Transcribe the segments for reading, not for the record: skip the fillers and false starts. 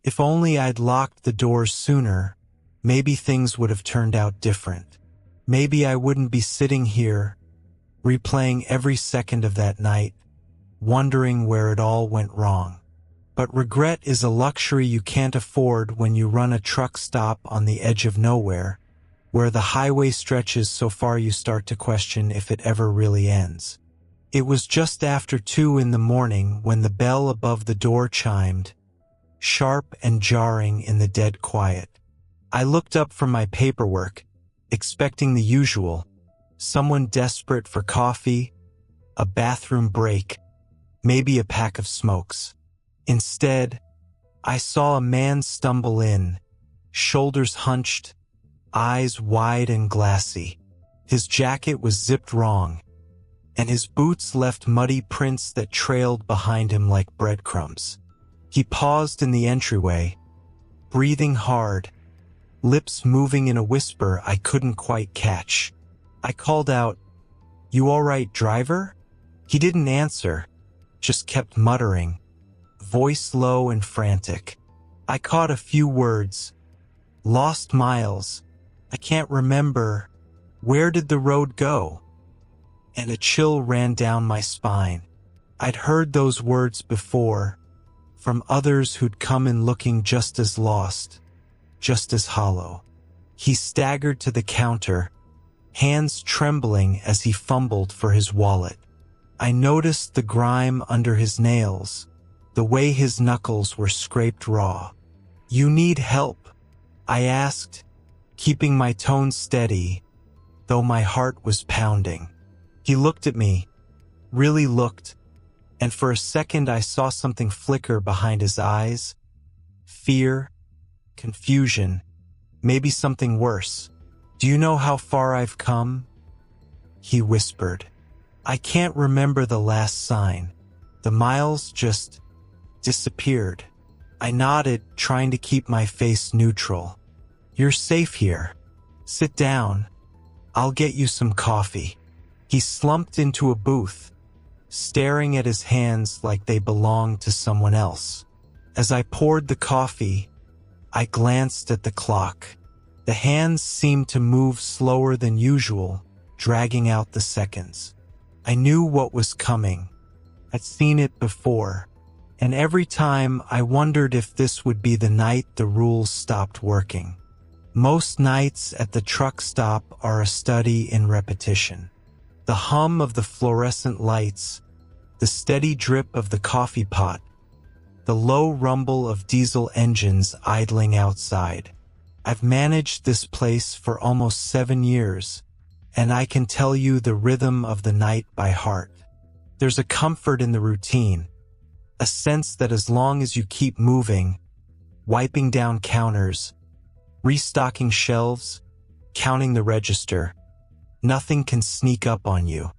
If only I'd locked the doors sooner, maybe things would have turned out different. Maybe I wouldn't be sitting here, replaying every second of that night, wondering where it all went wrong. But regret is a luxury you can't afford when you run a truck stop on the edge of nowhere, where the highway stretches so far you start to question if it ever really ends. It was just after 2 in the morning when the bell above the door chimed, sharp and jarring in the dead quiet. I looked up from my paperwork, expecting the usual, someone desperate for coffee, a bathroom break, maybe a pack of smokes. Instead, I saw a man stumble in, shoulders hunched, eyes wide and glassy. His jacket was zipped wrong, and his boots left muddy prints that trailed behind him like breadcrumbs. He paused in the entryway, breathing hard, lips moving in a whisper I couldn't quite catch. I called out, "You all right, driver?" He didn't answer, just kept muttering, voice low and frantic. I caught a few words. "Lost miles. I can't remember. Where did the road go?" And a chill ran down my spine. I'd heard those words before, from others who'd come in looking just as lost, just as hollow. He staggered to the counter, hands trembling as he fumbled for his wallet. I noticed the grime under his nails, the way his knuckles were scraped raw. "You need help?" I asked, keeping my tone steady, though my heart was pounding. He looked at me, really looked, and for a second I saw something flicker behind his eyes. Fear, confusion, maybe something worse. "Do you know how far I've come?" He whispered. "I can't remember the last sign. The miles just disappeared." I nodded, trying to keep my face neutral. "You're safe here. Sit down. I'll get you some coffee." He slumped into a booth, staring at his hands like they belonged to someone else. As I poured the coffee, I glanced at the clock. The hands seemed to move slower than usual, dragging out the seconds. I knew what was coming. I'd seen it before, and every time I wondered if this would be the night the rules stopped working. Most nights at the truck stop are a study in repetition. The hum of the fluorescent lights, the steady drip of the coffee pot, the low rumble of diesel engines idling outside. I've managed this place for almost 7 years, and I can tell you the rhythm of the night by heart. There's a comfort in the routine, a sense that as long as you keep moving, wiping down counters, restocking shelves, counting the register, nothing can sneak up on you.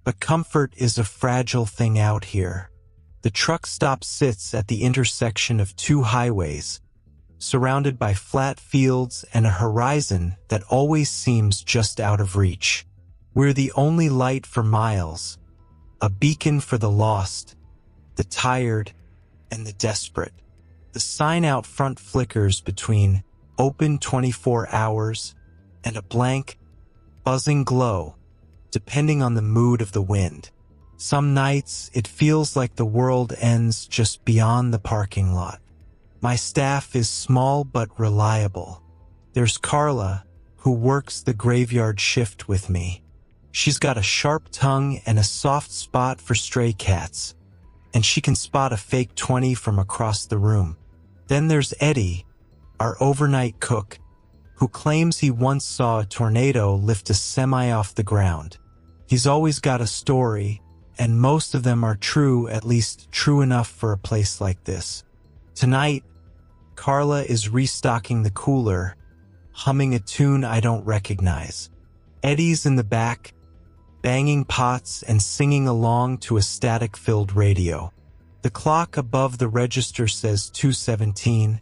But comfort is a fragile thing out here. The truck stop sits at the intersection of 2 highways, surrounded by flat fields and a horizon that always seems just out of reach. We're the only light for miles, a beacon for the lost, the tired, and the desperate. The sign out front flickers between "open 24 hours" and a blank, buzzing glow, depending on the mood of the wind. Some nights, it feels like the world ends just beyond the parking lot. My staff is small but reliable. There's Carla, who works the graveyard shift with me. She's got a sharp tongue and a soft spot for stray cats, and she can spot a fake 20 from across the room. Then there's Eddie, our overnight cook, who claims he once saw a tornado lift a semi off the ground. He's always got a story, and most of them are true, at least true enough for a place like this. Tonight, Carla is restocking the cooler, humming a tune I don't recognize. Eddie's in the back, banging pots and singing along to a static-filled radio. The clock above the register says 2:17,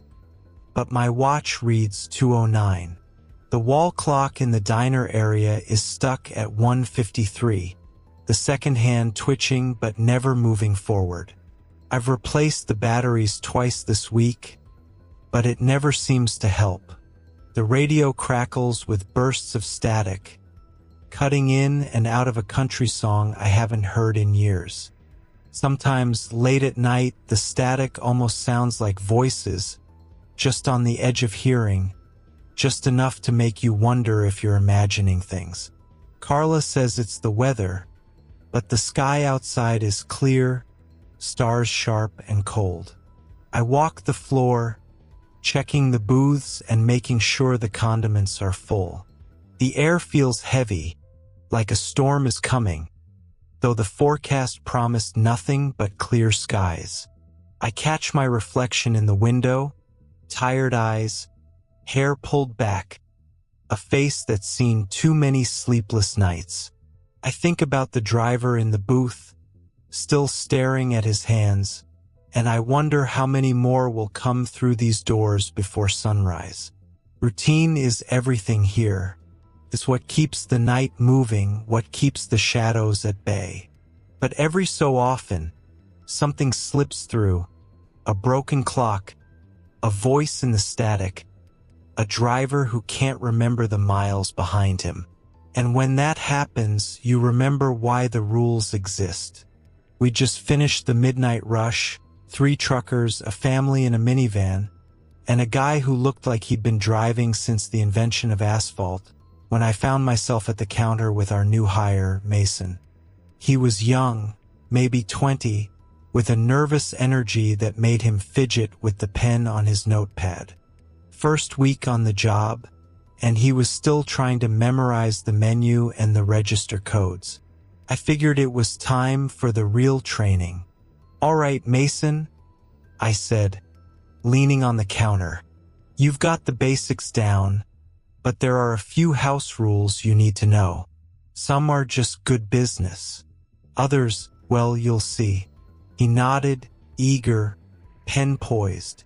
but my watch reads 2:09. The wall clock in the diner area is stuck at 1:53, the second hand twitching but never moving forward. I've replaced the batteries twice this week, but it never seems to help. The radio crackles with bursts of static, cutting in and out of a country song I haven't heard in years. Sometimes, late at night, the static almost sounds like voices, just on the edge of hearing, just enough to make you wonder if you're imagining things. Carla says it's the weather, but the sky outside is clear, stars sharp and cold. I walk the floor, checking the booths and making sure the condiments are full. The air feels heavy, like a storm is coming, though the forecast promised nothing but clear skies. I catch my reflection in the window, tired eyes, hair pulled back, a face that's seen too many sleepless nights. I think about the driver in the booth, still staring at his hands, and I wonder how many more will come through these doors before sunrise. Routine is everything here. It's what keeps the night moving, what keeps the shadows at bay. But every so often, something slips through, a broken clock, a voice in the static, a driver who can't remember the miles behind him. And when that happens, you remember why the rules exist. We just finished the midnight rush, 3 truckers, a family in a minivan, and a guy who looked like he'd been driving since the invention of asphalt, when I found myself at the counter with our new hire, Mason. He was young, maybe 20, with a nervous energy that made him fidget with the pen on his notepad. First week on the job, and he was still trying to memorize the menu and the register codes. I figured it was time for the real training. "All right, Mason," I said, leaning on the counter. "You've got the basics down, but there are a few house rules you need to know. Some are just good business. Others, well, you'll see." He nodded, eager, pen poised.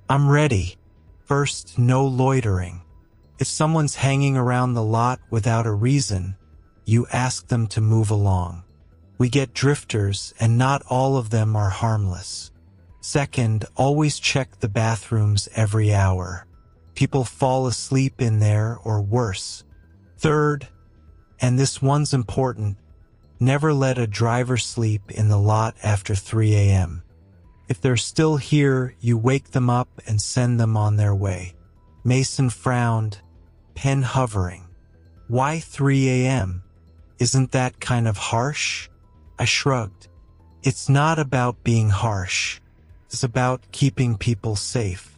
"I'm ready. First, no loitering. If someone's hanging around the lot without a reason, you ask them to move along. We get drifters, and not all of them are harmless. Second, always check the bathrooms every hour. People fall asleep in there or worse. Third, and this one's important, never let a driver sleep in the lot after 3 a.m. If they're still here, you wake them up and send them on their way." Mason frowned, pen hovering. "Why 3 a.m.? Isn't that kind of harsh?" I shrugged. "It's not about being harsh. It's about keeping people safe.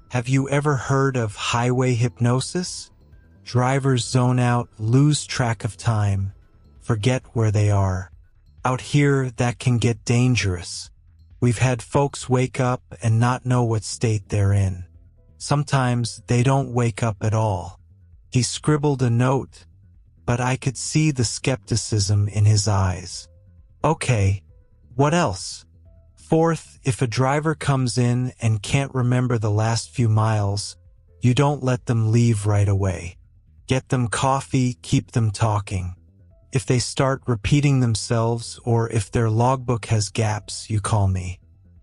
Have you ever heard of highway hypnosis? Drivers zone out, lose track of time, forget where they are. Out here, that can get dangerous. We've had folks wake up and not know what state they're in. Sometimes they don't wake up at all." He scribbled a note, but I could see the skepticism in his eyes. "Okay, what else?" "Fourth, if a driver comes in and can't remember the last few miles, you don't let them leave right away. Get them coffee, keep them talking. If they start repeating themselves or if their logbook has gaps, you call me.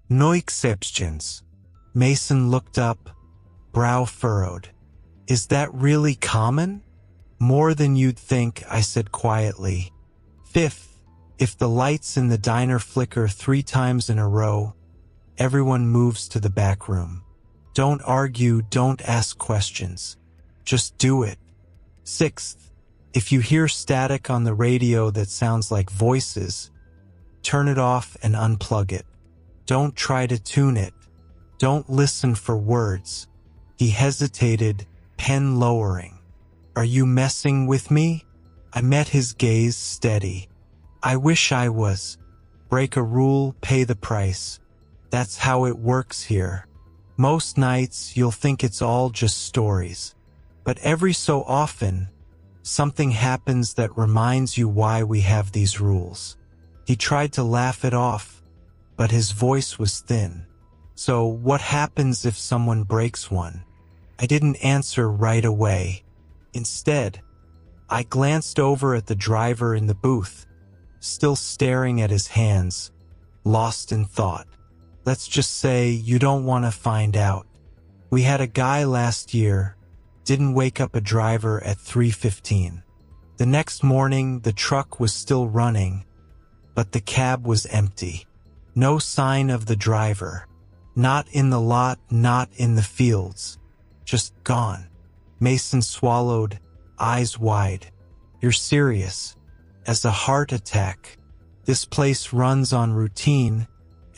No exceptions." Mason looked up, brow furrowed. "Is that really common?" "More than you'd think," I said quietly. "Fifth, if the lights in the diner flicker 3 times in a row, everyone moves to the back room. Don't argue, don't ask questions. Just do it. Sixth, if you hear static on the radio that sounds like voices, turn it off and unplug it. Don't try to tune it. Don't listen for words." He hesitated, pen lowering. "Are you messing with me?" I met his gaze steady. "I wish I was. Break a rule, pay the price. That's how it works here. Most nights you'll think it's all just stories. But every so often, something happens that reminds you why we have these rules." He tried to laugh it off, but his voice was thin. "So what happens if someone breaks one?" I didn't answer right away. Instead, I glanced over at the driver in the booth, still staring at his hands, lost in thought. "Let's just say you don't want to find out. We had a guy last year, didn't wake up a driver at 3:15. The next morning, the truck was still running, but the cab was empty. No sign of the driver. Not in the lot, not in the fields. Just gone. Mason swallowed, eyes wide. You're serious? As a heart attack. This place runs on routine,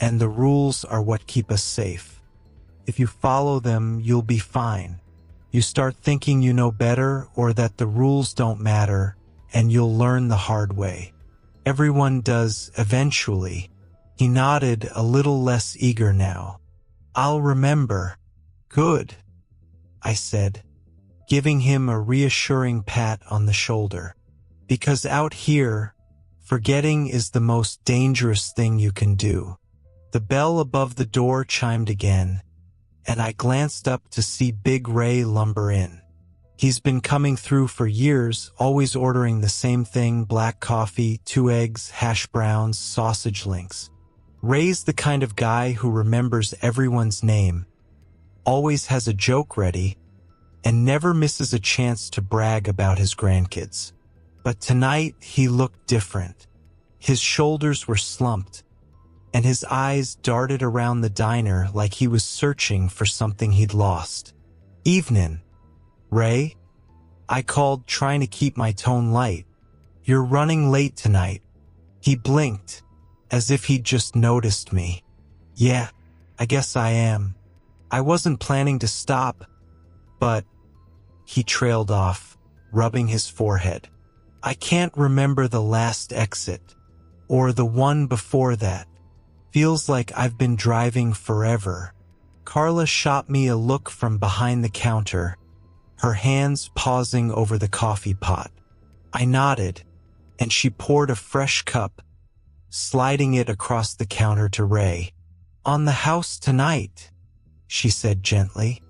and the rules are what keep us safe. If you follow them, you'll be fine. You start thinking you know better or that the rules don't matter, and you'll learn the hard way. Everyone does eventually. He nodded, a little less eager now. I'll remember. Good, I said, giving him a reassuring pat on the shoulder. Because out here, forgetting is the most dangerous thing you can do. The bell above the door chimed again, and I glanced up to see Big Ray lumber in. He's been coming through for years, always ordering the same thing: black coffee, 2 eggs, hash browns, sausage links. Ray's the kind of guy who remembers everyone's name, always has a joke ready, and never misses a chance to brag about his grandkids. But tonight he looked different. His shoulders were slumped, and his eyes darted around the diner like he was searching for something he'd lost. Evening, Ray, I called, trying to keep my tone light. You're running late tonight. He blinked, as if he'd just noticed me. Yeah, I guess I am. I wasn't planning to stop, but... He trailed off, rubbing his forehead. I can't remember the last exit, or the one before that. Feels like I've been driving forever. Carla shot me a look from behind the counter, her hands pausing over the coffee pot. I nodded, and she poured a fresh cup, sliding it across the counter to Ray. On the house tonight, she said gently.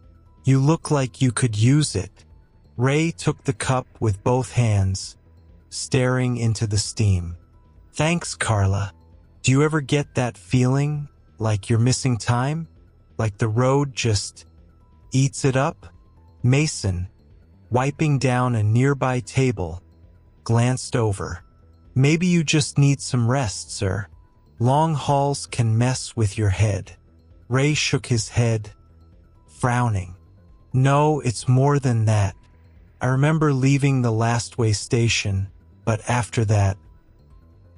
You look like you could use it. Ray took the cup with both hands, staring into the steam. Thanks, Carla. Do you ever get that feeling, like you're missing time? Like the road just eats it up? Mason, wiping down a nearby table, glanced over. Maybe you just need some rest, sir. Long hauls can mess with your head. Ray shook his head, frowning. No, it's more than that. I remember leaving the last way station, but after that,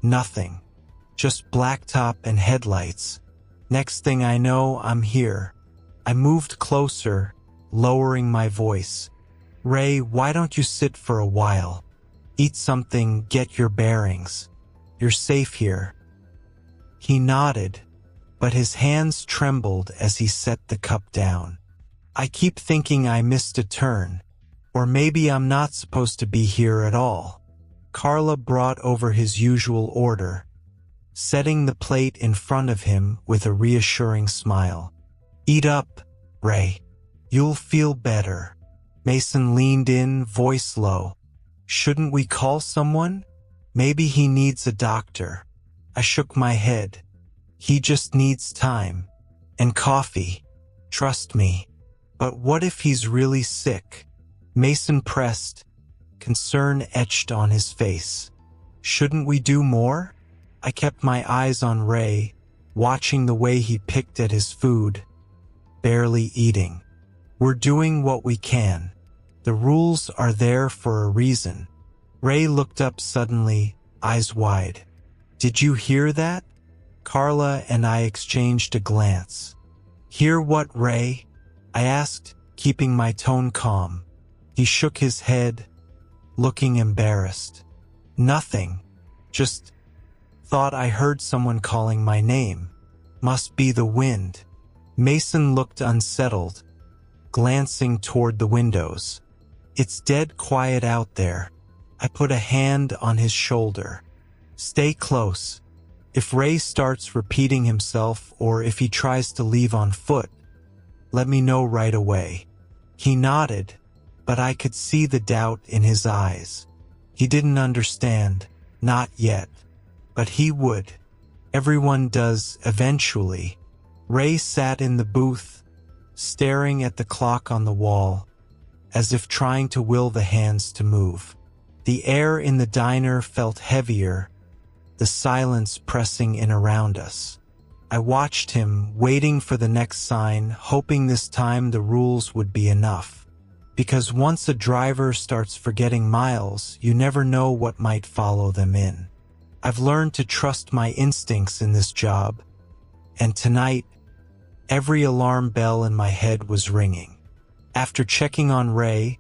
nothing. Just blacktop and headlights. Next thing I know, I'm here. I moved closer, lowering my voice. Ray, why don't you sit for a while? Eat something, get your bearings. You're safe here. He nodded, but his hands trembled as he set the cup down. I keep thinking I missed a turn, or maybe I'm not supposed to be here at all. Carla brought over his usual order, setting the plate in front of him with a reassuring smile. Eat up, Ray. You'll feel better. Mason leaned in, voice low. Shouldn't we call someone? Maybe he needs a doctor. I shook my head. He just needs time. And coffee. Trust me. But what if he's really sick? Mason pressed, concern etched on his face. Shouldn't we do more? I kept my eyes on Ray, watching the way he picked at his food, barely eating. We're doing what we can. The rules are there for a reason. Ray looked up suddenly, eyes wide. Did you hear that? Carla and I exchanged a glance. Hear what, Ray? I asked, keeping my tone calm. He shook his head, looking embarrassed. Nothing. Just thought I heard someone calling my name. Must be the wind. Mason looked unsettled, glancing toward the windows. It's dead quiet out there. I put a hand on his shoulder. Stay close. If Ray starts repeating himself or if he tries to leave on foot, let me know right away. He nodded, but I could see the doubt in his eyes. He didn't understand, not yet, but he would. Everyone does eventually. Ray sat in the booth, staring at the clock on the wall, as if trying to will the hands to move. The air in the diner felt heavier, the silence pressing in around us. I watched him, waiting for the next sign, hoping this time the rules would be enough. Because once a driver starts forgetting miles, you never know what might follow them in. I've learned to trust my instincts in this job, and tonight, every alarm bell in my head was ringing. After checking on Ray,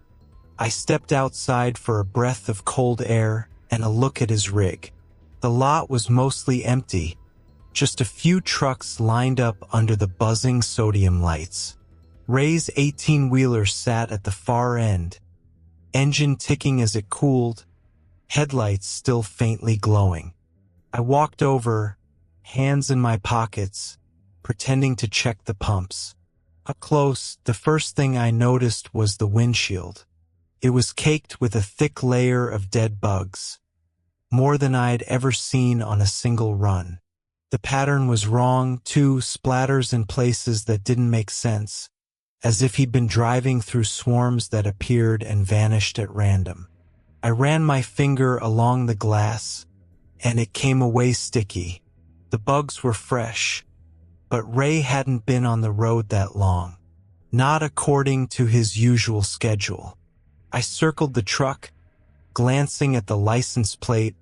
I stepped outside for a breath of cold air and a look at his rig. The lot was mostly empty, just a few trucks lined up under the buzzing sodium lights. Ray's 18-wheeler sat at the far end, engine ticking as it cooled, headlights still faintly glowing. I walked over, hands in my pockets, pretending to check the pumps. Up close, the first thing I noticed was the windshield. It was caked with a thick layer of dead bugs, more than I'd ever seen on a single run. The pattern was wrong, too, splatters in places that didn't make sense, as if he'd been driving through swarms that appeared and vanished at random. I ran my finger along the glass, and it came away sticky. The bugs were fresh, but Ray hadn't been on the road that long, not according to his usual schedule. I circled the truck, glancing at the license plate,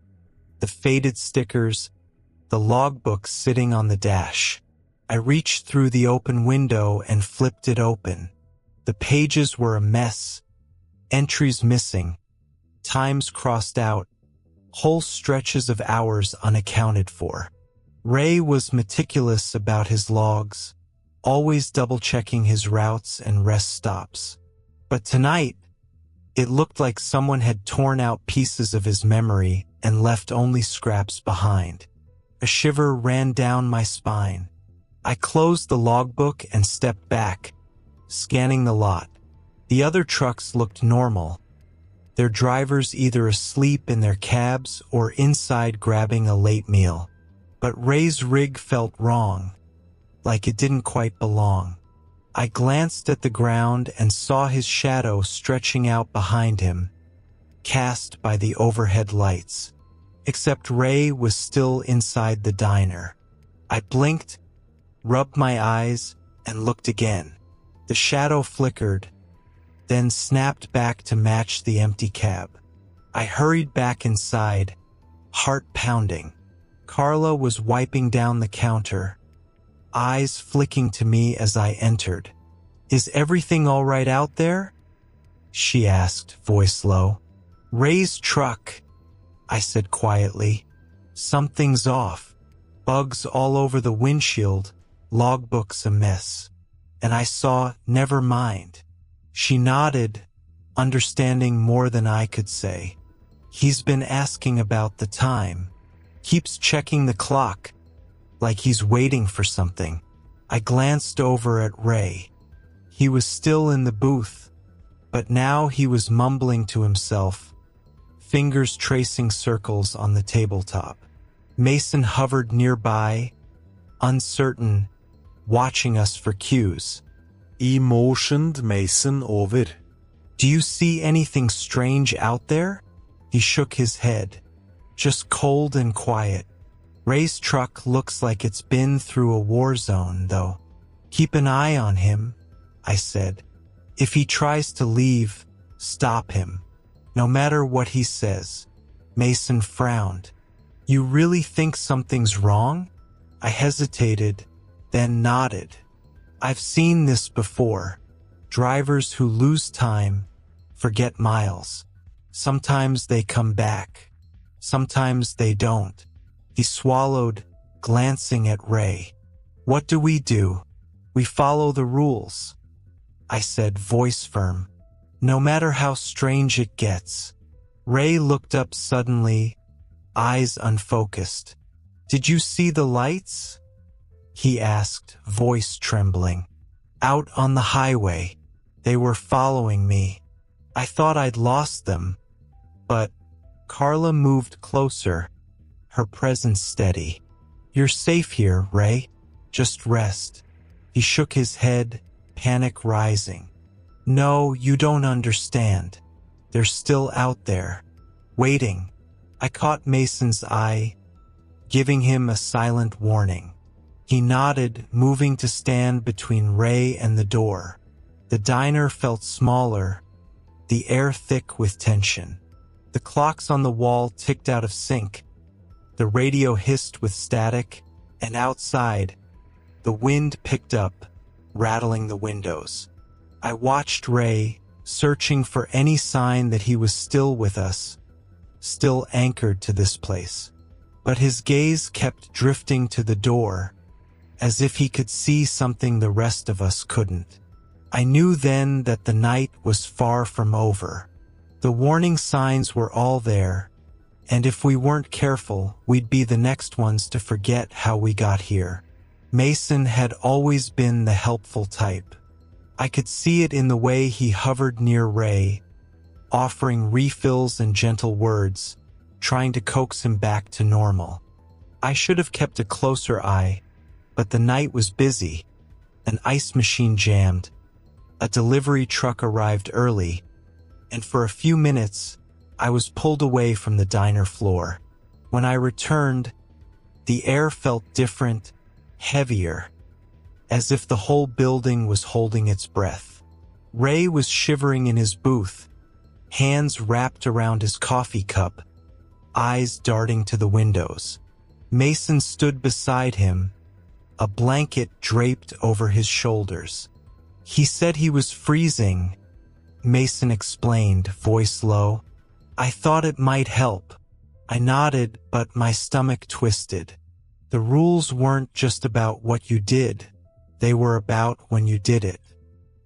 the faded stickers, the logbook sitting on the dash. I reached through the open window and flipped it open. The pages were a mess, entries missing, times crossed out, whole stretches of hours unaccounted for. Ray was meticulous about his logs, always double-checking his routes and rest stops. But tonight, it looked like someone had torn out pieces of his memory and left only scraps behind. A shiver ran down my spine. I closed the logbook and stepped back, scanning the lot. The other trucks looked normal, their drivers either asleep in their cabs or inside grabbing a late meal. But Ray's rig felt wrong, like it didn't quite belong. I glanced at the ground and saw his shadow stretching out behind him, cast by the overhead lights. Except Ray was still inside the diner. I blinked, rubbed my eyes, and looked again. The shadow flickered, then snapped back to match the empty cab. I hurried back inside, heart pounding. Carla was wiping down the counter, eyes flicking to me as I entered. "Is everything all right out there?" she asked, voice low. "Ray's truck," I said quietly. "Something's off. Bugs all over the windshield, logbooks a mess." And I saw, "Never mind." She nodded, understanding more than I could say. "He's been asking about the time. Keeps checking the clock, like he's waiting for something." I glanced over at Ray. He was still in the booth, but now he was mumbling to himself, fingers tracing circles on the tabletop. Mason hovered nearby, uncertain, watching us for cues. I motioned Mason over. "Do you see anything strange out there?" He shook his head. "Just cold and quiet. Ray's truck looks like it's been through a war zone, though. Keep an eye on him," I said. "If he tries to leave, stop him. No matter what he says." Mason frowned. "You really think something's wrong?" I hesitated, then nodded. "I've seen this before. Drivers who lose time, forget miles. Sometimes they come back. Sometimes they don't." He swallowed, glancing at Ray. "What do? We follow the rules," I said, voice firm. "No matter how strange it gets." Ray looked up suddenly, eyes unfocused. "Did you see the lights?" he asked, voice trembling. "Out on the highway. They were following me. I thought I'd lost them, but..." Carla moved closer, her presence steady. "You're safe here, Ray. Just rest." He shook his head, panic rising. No, you don't understand. They're still out there, waiting. I caught Mason's eye, giving him a silent warning. He nodded, moving to stand between Ray and the door. The diner felt smaller, the air thick with tension. The clocks on the wall ticked out of sync. The radio hissed with static, and outside, the wind picked up, rattling the windows. I watched Ray, searching for any sign that he was still with us, still anchored to this place. But his gaze kept drifting to the door, as if he could see something the rest of us couldn't. I knew then that the night was far from over. The warning signs were all there, and if we weren't careful, we'd be the next ones to forget how we got here. Mason had always been the helpful type. I could see it in the way he hovered near Ray, offering refills and gentle words, trying to coax him back to normal. I should have kept a closer eye, but the night was busy. An ice machine jammed, a delivery truck arrived early, and for a few minutes, I was pulled away from the diner floor. When I returned, the air felt different, heavier, as if the whole building was holding its breath. Ray was shivering in his booth, hands wrapped around his coffee cup, eyes darting to the windows. Mason stood beside him, a blanket draped over his shoulders. He said he was freezing, Mason explained, voice low. I thought it might help. I nodded, but my stomach twisted. The rules weren't just about what you did. They were about when you did it.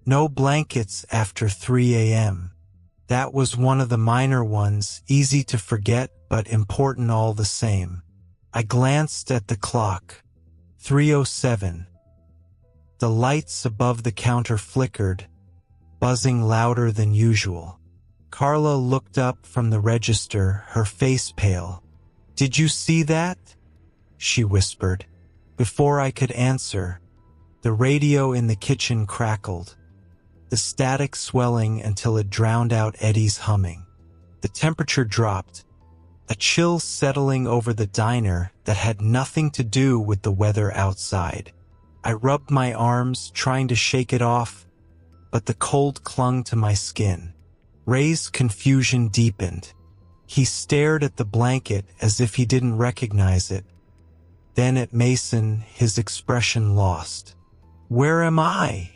No blankets after 3 a.m. That was one of the minor ones, easy to forget but important all the same. I glanced at the clock. 3:07. The lights above the counter flickered, buzzing louder than usual. Carla looked up from the register, her face pale. Did you see that? She whispered. Before I could answer, the radio in the kitchen crackled, the static swelling until it drowned out Eddie's humming. The temperature dropped, a chill settling over the diner that had nothing to do with the weather outside. I rubbed my arms, trying to shake it off, but the cold clung to my skin. Ray's confusion deepened. He stared at the blanket as if he didn't recognize it. Then at Mason, his expression lost. Where am I?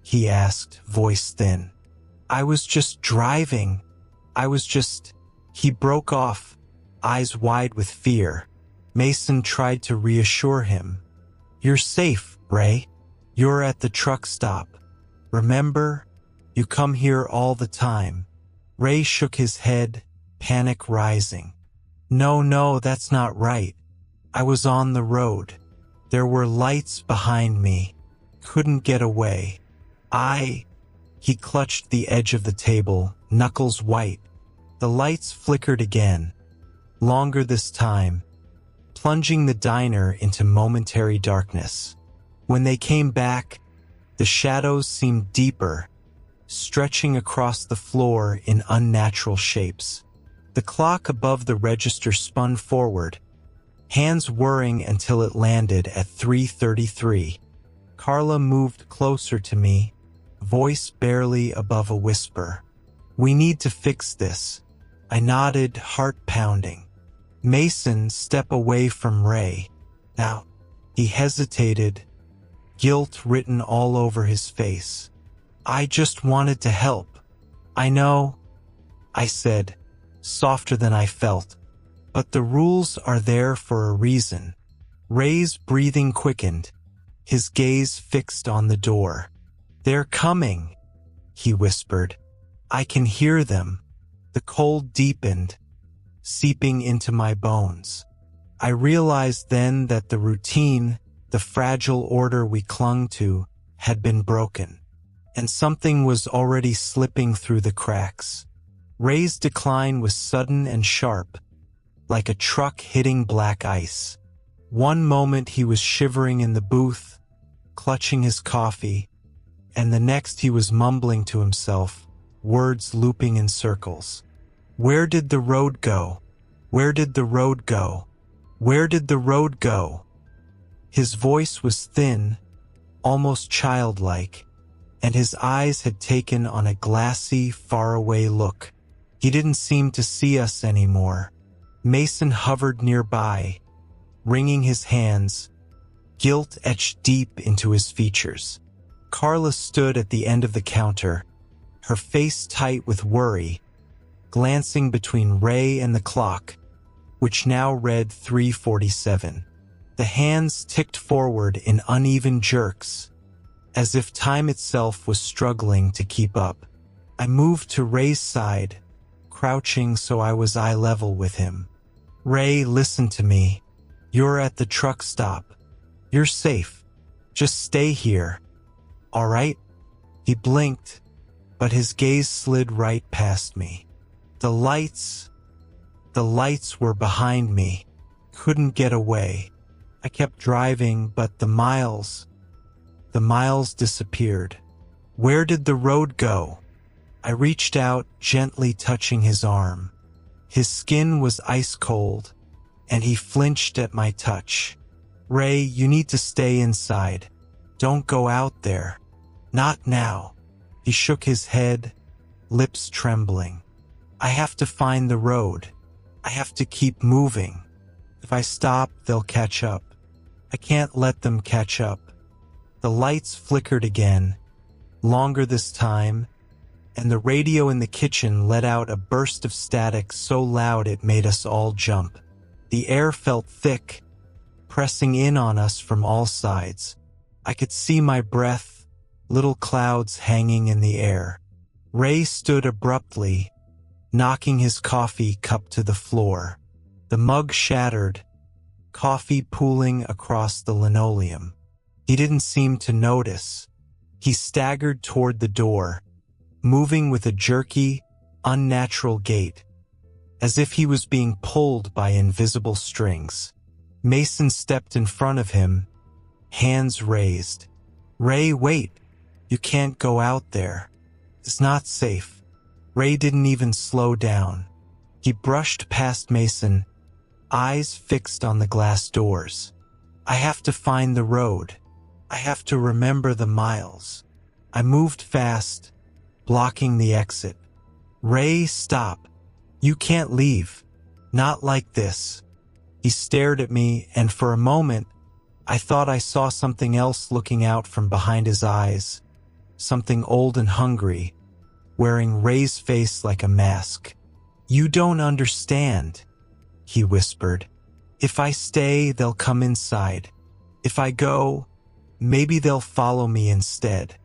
He asked, voice thin. I was just driving. He broke off, eyes wide with fear. Mason tried to reassure him. You're safe, Ray. You're at the truck stop. Remember? You come here all the time. Ray shook his head, panic rising. No, that's not right. I was on the road. There were lights behind me. Couldn't get away. He clutched the edge of the table, knuckles white. The lights flickered again, longer this time, plunging the diner into momentary darkness. When they came back, the shadows seemed deeper, stretching across the floor in unnatural shapes. The clock above the register spun forward, hands whirring until it landed at 3:33. Carla moved closer to me, voice barely above a whisper. We need to fix this. I nodded, heart pounding. Mason, step away from Ray. Now, he hesitated, guilt written all over his face. I just wanted to help. I know, I said, softer than I felt. But the rules are there for a reason. Ray's breathing quickened, his gaze fixed on the door. They're coming, he whispered. I can hear them. The cold deepened, seeping into my bones. I realized then that the routine, the fragile order we clung to, had been broken, and something was already slipping through the cracks. Ray's decline was sudden and sharp, like a truck hitting black ice. One moment he was shivering in the booth, clutching his coffee, and the next he was mumbling to himself, words looping in circles. Where did the road go? Where did the road go? Where did the road go? His voice was thin, almost childlike, and his eyes had taken on a glassy, faraway look. He didn't seem to see us anymore. Mason hovered nearby, wringing his hands, guilt etched deep into his features. Carla stood at the end of the counter, her face tight with worry, glancing between Ray and the clock, which now read 3:47. The hands ticked forward in uneven jerks, as if time itself was struggling to keep up. I moved to Ray's side, crouching so I was eye level with him. Ray, listen to me. You're at the truck stop. You're safe. Just stay here. All right? He blinked, but his gaze slid right past me. The lights were behind me. Couldn't get away. I kept driving, but the miles disappeared. Where did the road go? I reached out, gently touching his arm. His skin was ice cold, and he flinched at my touch. Ray, you need to stay inside. Don't go out there. Not now. He shook his head, lips trembling. I have to find the road. I have to keep moving. If I stop, they'll catch up. I can't let them catch up. The lights flickered again, longer this time, and the radio in the kitchen let out a burst of static so loud it made us all jump. The air felt thick, pressing in on us from all sides. I could see my breath, little clouds hanging in the air. Ray stood abruptly, knocking his coffee cup to the floor. The mug shattered, coffee pooling across the linoleum. He didn't seem to notice. He staggered toward the door, moving with a jerky, unnatural gait, as if he was being pulled by invisible strings. Mason stepped in front of him, hands raised. Ray, wait. You can't go out there. It's not safe. Ray didn't even slow down. He brushed past Mason, eyes fixed on the glass doors. I have to find the road. I have to remember the miles. I moved fast, blocking the exit. Ray, stop. You can't leave. Not like this. He stared at me, and for a moment, I thought I saw something else looking out from behind his eyes. Something old and hungry, wearing Ray's face like a mask. You don't understand, he whispered. If I stay, they'll come inside. If I go, maybe they'll follow me instead.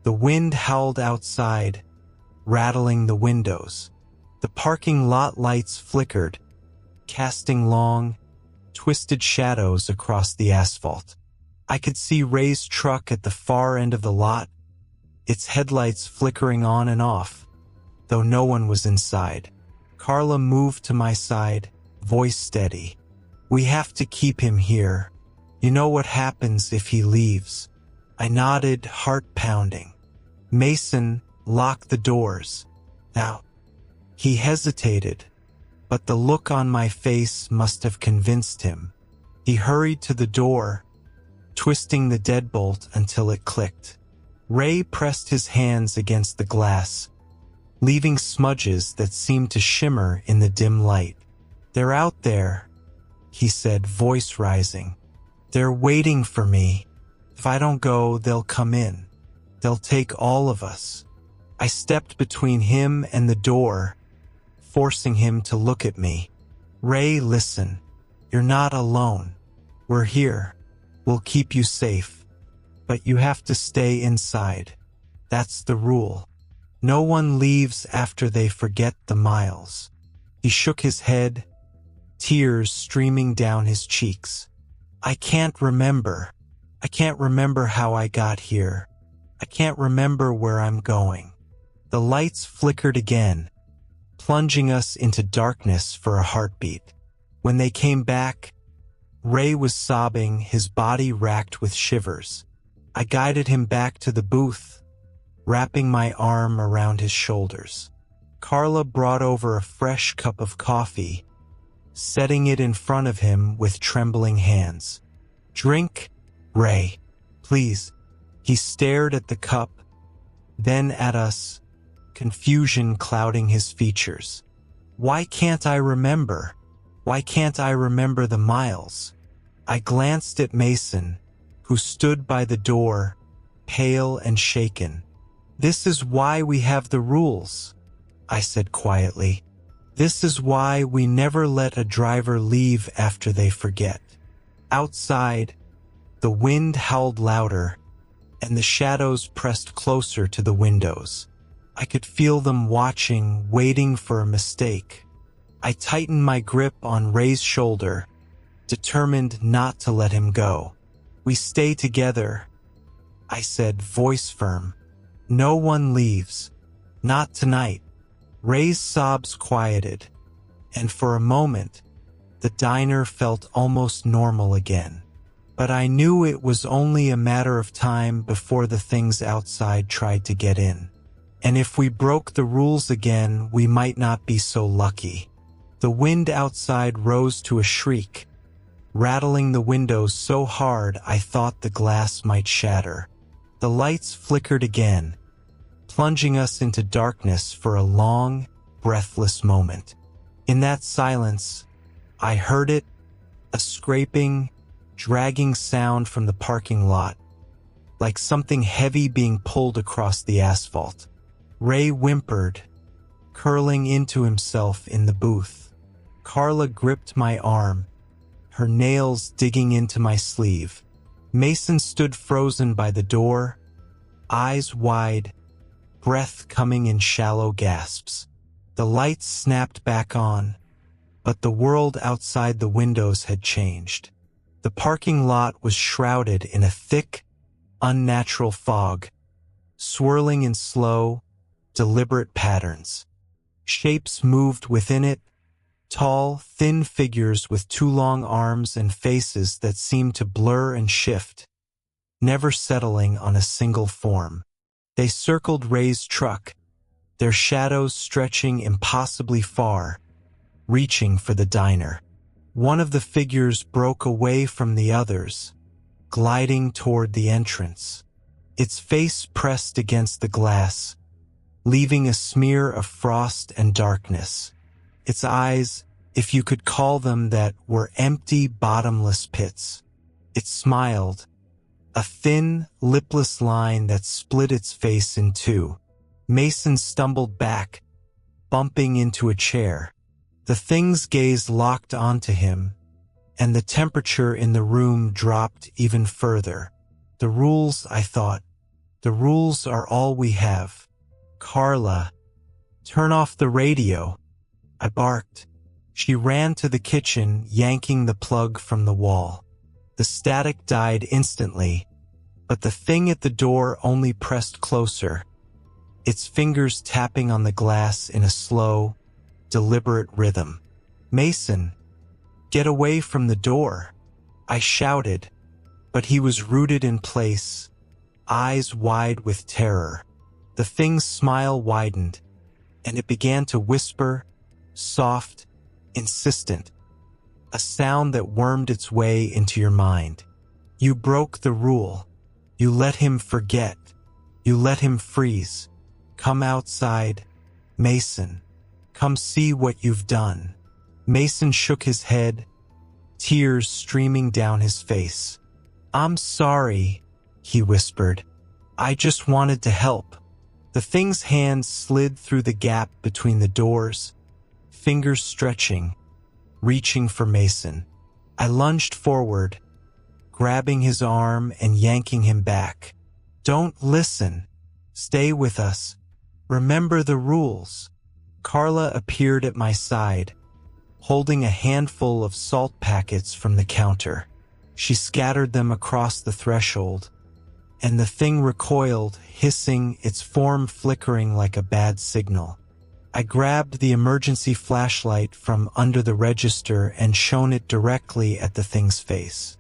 The wind howled outside, rattling the windows. The parking lot lights flickered, casting long, twisted shadows across the asphalt. I could see Ray's truck at the far end of the lot, its headlights flickering on and off, though no one was inside. Carla moved to my side, voice steady. We have to keep him here. You know what happens if he leaves. I nodded, heart pounding. Mason, lock the doors. Now, he hesitated, but the look on my face must have convinced him. He hurried to the door, twisting the deadbolt until it clicked. Ray pressed his hands against the glass, leaving smudges that seemed to shimmer in the dim light. They're out there, he said, voice rising. They're waiting for me. If I don't go, they'll come in. They'll take all of us. I stepped between him and the door, forcing him to look at me. Ray, listen. You're not alone. We're here. We'll keep you safe. But you have to stay inside. That's the rule. No one leaves after they forget the miles. He shook his head, tears streaming down his cheeks. I can't remember. I can't remember how I got here. I can't remember where I'm going. The lights flickered again, plunging us into darkness for a heartbeat. When they came back, Ray was sobbing, his body racked with shivers. I guided him back to the booth, wrapping my arm around his shoulders. Carla brought over a fresh cup of coffee, setting it in front of him with trembling hands. "Drink, Ray, please." He stared at the cup, then at us, confusion clouding his features. "Why can't I remember? Why can't I remember the miles?" I glanced at Mason, who stood by the door, pale and shaken. "This is why we have the rules," I said quietly. "This is why we never let a driver leave after they forget." Outside, the wind howled louder, and the shadows pressed closer to the windows. I could feel them watching, waiting for a mistake. I tightened my grip on Ray's shoulder, determined not to let him go. "We stay together," I said, voice firm. "No one leaves. Not tonight." Ray's sobs quieted, and for a moment, the diner felt almost normal again. But I knew it was only a matter of time before the things outside tried to get in. And if we broke the rules again, we might not be so lucky. The wind outside rose to a shriek, rattling the windows so hard I thought the glass might shatter. The lights flickered again, plunging us into darkness for a long, breathless moment. In that silence, I heard it, a scraping, dragging sound from the parking lot, like something heavy being pulled across the asphalt. Ray whimpered, curling into himself in the booth. Carla gripped my arm, her nails digging into my sleeve. Mason stood frozen by the door, eyes wide, breath coming in shallow gasps. The lights snapped back on, but the world outside the windows had changed. The parking lot was shrouded in a thick, unnatural fog, swirling in slow, deliberate patterns. Shapes moved within it, tall, thin figures with too long arms and faces that seemed to blur and shift, never settling on a single form. They circled Ray's truck, their shadows stretching impossibly far, reaching for the diner. One of the figures broke away from the others, gliding toward the entrance. Its face pressed against the glass, leaving a smear of frost and darkness. Its eyes, if you could call them that, were empty, bottomless pits. It smiled, a thin, lipless line that split its face in two. Mason stumbled back, bumping into a chair. The thing's gaze locked onto him, and the temperature in the room dropped even further. "The rules," I thought. "The rules are all we have." "Carla, turn off the radio," I barked. She ran to the kitchen, yanking the plug from the wall. The static died instantly, but the thing at the door only pressed closer, its fingers tapping on the glass in a slow, deliberate rhythm. "Mason, get away from the door," I shouted, but he was rooted in place, eyes wide with terror. The thing's smile widened, and it began to whisper, soft, insistent, a sound that wormed its way into your mind. "You broke the rule. You let him forget. You let him freeze. Come outside, Mason. Come see what you've done." Mason shook his head, tears streaming down his face. "I'm sorry," he whispered. "I just wanted to help." The thing's hand slid through the gap between the doors, fingers stretching, reaching for Mason. I lunged forward, grabbing his arm and yanking him back. "Don't listen. Stay with us. Remember the rules." Carla appeared at my side, holding a handful of salt packets from the counter. She scattered them across the threshold, and the thing recoiled, hissing, its form flickering like a bad signal. I grabbed the emergency flashlight from under the register and shone it directly at the thing's face.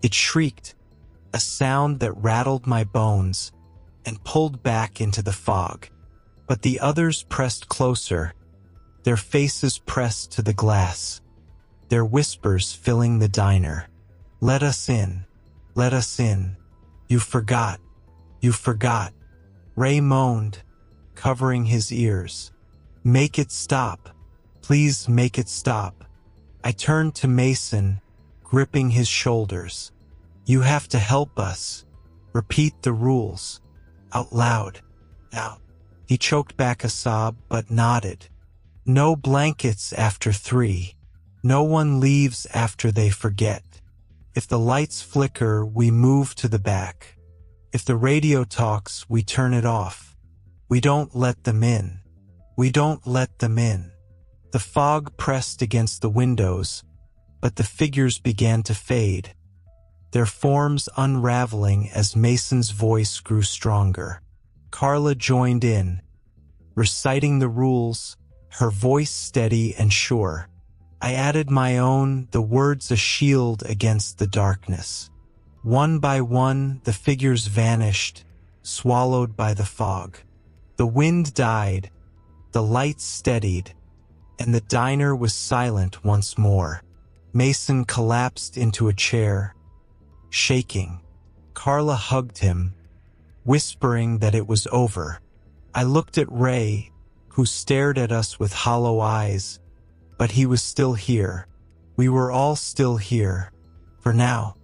It shrieked, a sound that rattled my bones, and pulled back into the fog. But the others pressed closer, their faces pressed to the glass, their whispers filling the diner. "Let us in. Let us in. You forgot. You forgot." Ray moaned, covering his ears. "Make it stop. Please make it stop." I turned to Mason, gripping his shoulders. "You have to help us. Repeat the rules. Out loud. Out." He choked back a sob, but nodded. "No blankets after 3. No one leaves after they forget. If the lights flicker, we move to the back. If the radio talks, we turn it off. We don't let them in. We don't let them in." The fog pressed against the windows, but the figures began to fade, their forms unraveling as Mason's voice grew stronger. Carla joined in, reciting the rules, her voice steady and sure. I added my own, the words a shield against the darkness. One by one, the figures vanished, swallowed by the fog. The wind died, the lights steadied, and the diner was silent once more. Mason collapsed into a chair, shaking. Carla hugged him, whispering that it was over. I looked at Ray, who stared at us with hollow eyes, but he was still here. We were all still here, for now.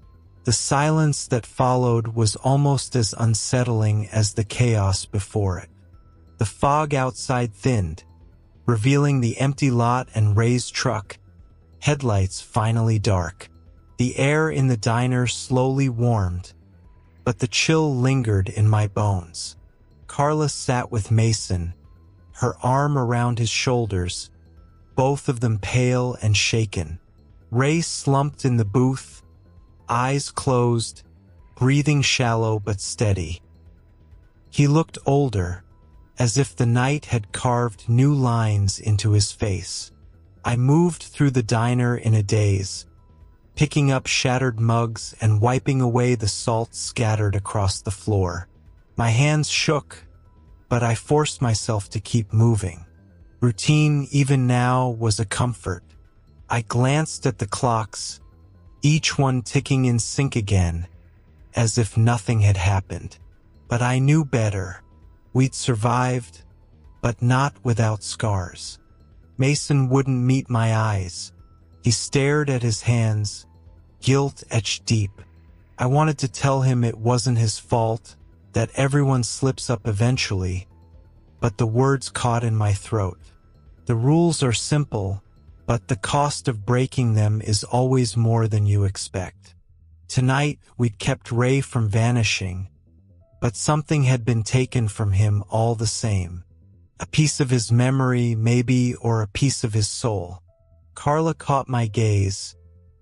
The silence that followed was almost as unsettling as the chaos before it. The fog outside thinned, revealing the empty lot and Ray's truck, headlights finally dark. The air in the diner slowly warmed, but the chill lingered in my bones. Carla sat with Mason, her arm around his shoulders, both of them pale and shaken. Ray slumped in the booth, eyes closed, breathing shallow but steady. He looked older, as if the night had carved new lines into his face. I moved through the diner in a daze, picking up shattered mugs and wiping away the salt scattered across the floor. My hands shook, but I forced myself to keep moving. Routine, even now, was a comfort. I glanced at the clocks, each one ticking in sync again, as if nothing had happened. But I knew better. We'd survived, but not without scars. Mason wouldn't meet my eyes. He stared at his hands, guilt etched deep. I wanted to tell him it wasn't his fault, that everyone slips up eventually, but the words caught in my throat. The rules are simple, but the cost of breaking them is always more than you expect. Tonight, we'd kept Ray from vanishing, but something had been taken from him all the same. A piece of his memory, maybe, or a piece of his soul. Carla caught my gaze,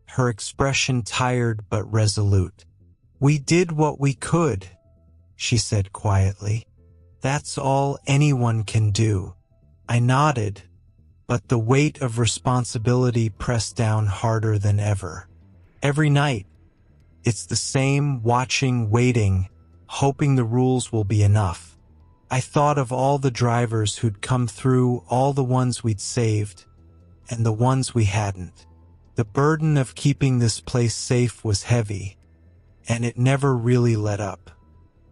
her expression tired but resolute. "We did what we could," she said quietly. "That's all anyone can do." I nodded, but the weight of responsibility pressed down harder than ever. Every night, it's the same, watching, waiting, hoping the rules will be enough. I thought of all the drivers who'd come through, all the ones we'd saved, and the ones we hadn't. The burden of keeping this place safe was heavy, and it never really let up.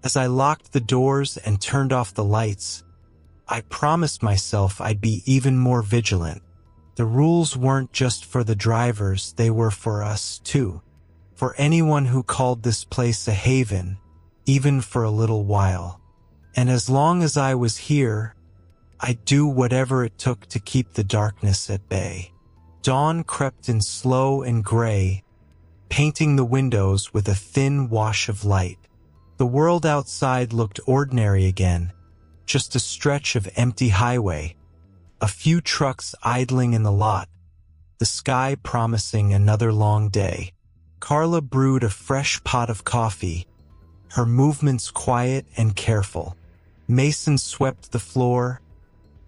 As I locked the doors and turned off the lights, I promised myself I'd be even more vigilant. The rules weren't just for the drivers, they were for us too. For anyone who called this place a haven, even for a little while. And as long as I was here, I'd do whatever it took to keep the darkness at bay. Dawn crept in slow and gray, painting the windows with a thin wash of light. The world outside looked ordinary again, just a stretch of empty highway, a few trucks idling in the lot, the sky promising another long day. Carla brewed a fresh pot of coffee, her movements quiet and careful. Mason swept the floor,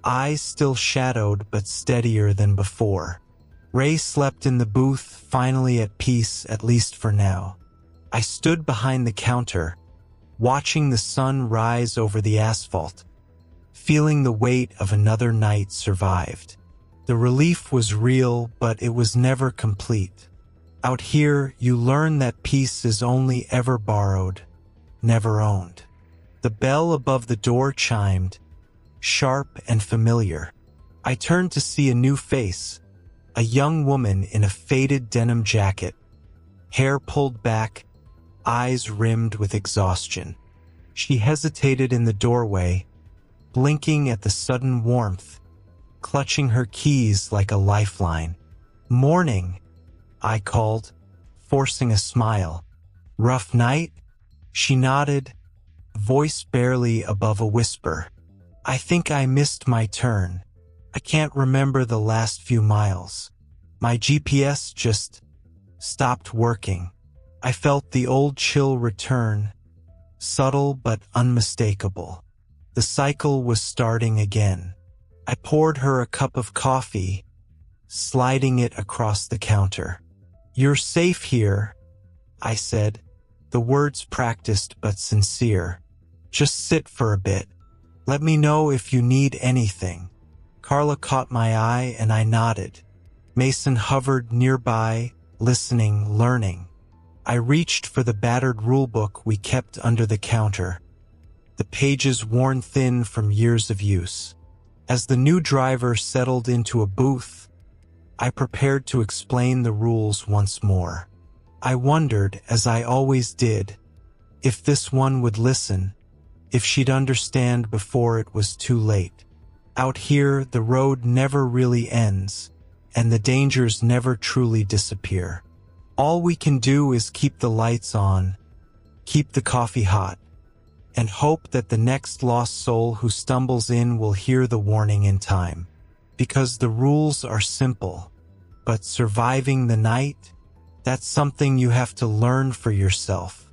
eyes still shadowed but steadier than before. Ray slept in the booth, finally at peace, at least for now. I stood behind the counter, watching the sun rise over the asphalt, feeling the weight of another night survived. The relief was real, but it was never complete. Out here, you learn that peace is only ever borrowed, never owned. The bell above the door chimed, sharp and familiar. I turned to see a new face, a young woman in a faded denim jacket, hair pulled back, eyes rimmed with exhaustion. She hesitated in the doorway, blinking at the sudden warmth, clutching her keys like a lifeline. "Morning," I called, forcing a smile. "Rough night?" She nodded, voice barely above a whisper. "I think I missed my turn. I can't remember the last few miles. My GPS just stopped working." I felt the old chill return, subtle but unmistakable. The cycle was starting again. I poured her a cup of coffee, sliding it across the counter. "You're safe here," I said, the words practiced but sincere. "Just sit for a bit. Let me know if you need anything." Carla caught my eye and I nodded. Mason hovered nearby, listening, learning. I reached for the battered rulebook we kept under the counter, the pages worn thin from years of use. As the new driver settled into a booth, I prepared to explain the rules once more. I wondered, as I always did, if this one would listen, if she'd understand before it was too late. Out here, the road never really ends, and the dangers never truly disappear. All we can do is keep the lights on, keep the coffee hot, and hope that the next lost soul who stumbles in will hear the warning in time. Because the rules are simple, but surviving the night, that's something you have to learn for yourself.